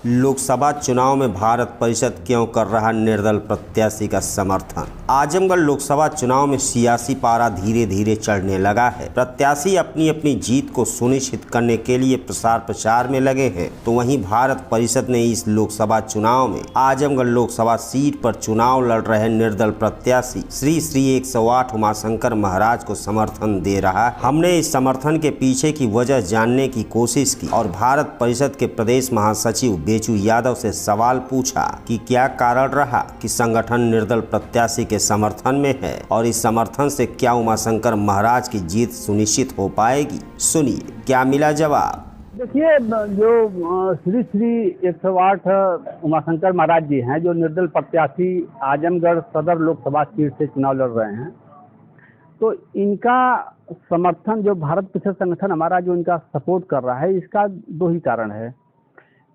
लोकसभा चुनाव में भारत परिषद क्यों कर रहा निर्दल प्रत्याशी का समर्थन। आजमगढ़ लोकसभा चुनाव में सियासी पारा धीरे धीरे चढ़ने लगा है। प्रत्याशी अपनी अपनी जीत को सुनिश्चित करने के लिए प्रसार प्रचार में लगे हैं, तो वहीं भारत परिषद ने इस लोकसभा चुनाव में आजमगढ़ लोकसभा सीट पर चुनाव लड़ रहे निर्दल प्रत्याशी श्री श्री 108 उमाशंकर महाराज को समर्थन दे रहा है। हमने इस समर्थन के पीछे की वजह जानने की कोशिश की और भारत परिषद के प्रदेश महासचिव बेचू यादव से सवाल पूछा कि क्या कारण रहा कि संगठन निर्दल प्रत्याशी के समर्थन में है और इस समर्थन से क्या उमाशंकर महाराज की जीत सुनिश्चित हो पाएगी। सुनिए क्या मिला जवाब। देखिए, जो श्री श्री 108 उमाशंकर महाराज जी हैं, जो निर्दल प्रत्याशी आजमगढ़ सदर लोकसभा सीट से चुनाव लड़ रहे हैं, तो इनका समर्थन जो भारत परिषद संगठन हमारा जो इनका सपोर्ट कर रहा है, इसका दो ही कारण है।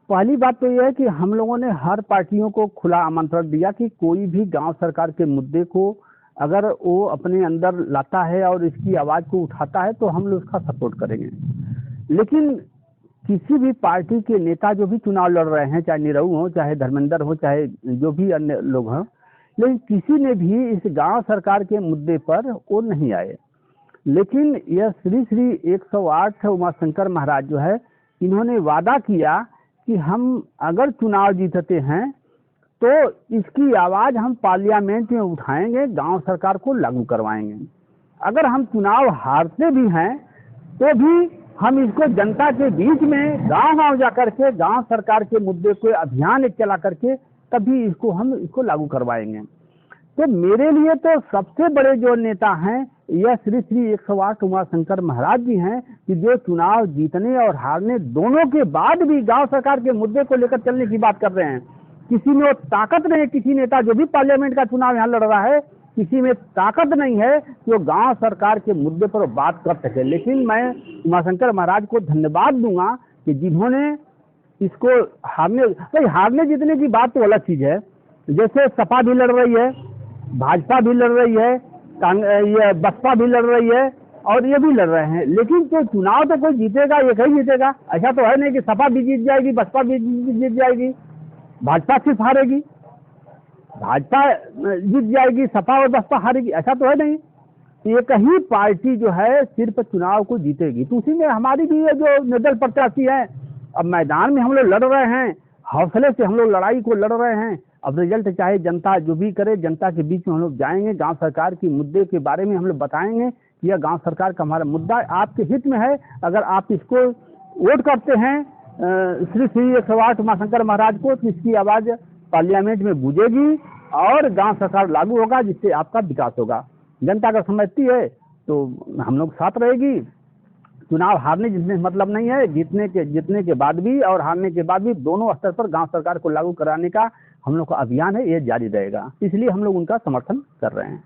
पहली बात तो यह है कि हम लोगों ने हर पार्टियों को खुला आमंत्रण दिया कि कोई भी गांव सरकार के मुद्दे को अगर वो अपने अंदर लाता है और इसकी आवाज़ को उठाता है तो हम लोग उसका सपोर्ट करेंगे। लेकिन किसी भी पार्टी के नेता जो भी चुनाव लड़ रहे हैं, चाहे निरहू हो, चाहे धर्मेंद्र हो, चाहे जो भी अन्य लोग हों, लेकिन किसी ने भी इस गांव सरकार के मुद्दे पर वो नहीं आए। लेकिन यह श्री श्री 108 उमाशंकर महाराज जो है, इन्होंने वादा किया कि हम अगर चुनाव जीतते हैं तो इसकी आवाज़ हम पार्लियामेंट में उठाएंगे, गांव सरकार को लागू करवाएंगे। अगर हम चुनाव हारते भी हैं तो भी हम इसको जनता के बीच में गांव-गांव जाकर के गांव सरकार के मुद्दे को अभियान एक चला करके तभी हम इसको लागू करवाएंगे। तो मेरे लिए तो सबसे बड़े जो नेता हैं यह श्री श्री 108 उमाशंकर महाराज जी हैं, कि जो चुनाव जीतने और हारने दोनों के बाद भी गांव सरकार के मुद्दे को लेकर चलने की बात कर रहे हैं। किसी में वो ताकत नहीं है, किसी नेता जो भी पार्लियामेंट का चुनाव यहाँ लड़ रहा है, किसी में ताकत नहीं है कि वो गांव सरकार के मुद्दे पर बात कर सके। लेकिन मैं उमाशंकर महाराज को धन्यवाद दूंगा कि जिन्होंने इसको हारने जीतने की बात तो अलग चीज़ है। जैसे सपा भी लड़ रही है, भाजपा भी लड़ रही है, ये बसपा भी लड़ रही है और ये भी लड़ रहे हैं, लेकिन तो चुनाव तो कोई जीतेगा, ये कहीं जीतेगा। ऐसा तो है नहीं कि सपा भी जीत जाएगी, बसपा भी जीत जाएगी, भाजपा सिर्फ हारेगी, भाजपा जीत जाएगी, सपा और बसपा हारेगी, ऐसा तो है नहीं। एक ही पार्टी जो है सिर्फ चुनाव को जीतेगी। तो उसी में हमारी भी ये जो निर्दल प्रत्याशी है, अब मैदान में हम लोग लड़ रहे हैं, हौसले से हम लोग लड़ाई को लड़ रहे हैं। अब रिजल्ट चाहे जनता जो भी करे, जनता के बीच में हम लोग जाएंगे, गांव सरकार की मुद्दे के बारे में हम लोग बताएंगे कि यह गांव सरकार का हमारा मुद्दा आपके हित में है। अगर आप इसको वोट करते हैं श्री श्री 108 उमाशंकर महाराज को, तो इसकी आवाज़ पार्लियामेंट में गूंजेगी और गांव सरकार लागू होगा, जिससे आपका विकास होगा। जनता अगर समझती है तो हम लोग साथ रहेगी। चुनाव हारने जितने मतलब नहीं है, जीतने के बाद भी और हारने के बाद भी दोनों स्तर पर गांव सरकार को लागू कराने का हम लोग का अभियान है, ये जारी रहेगा। इसलिए हम लोग उनका समर्थन कर रहे हैं।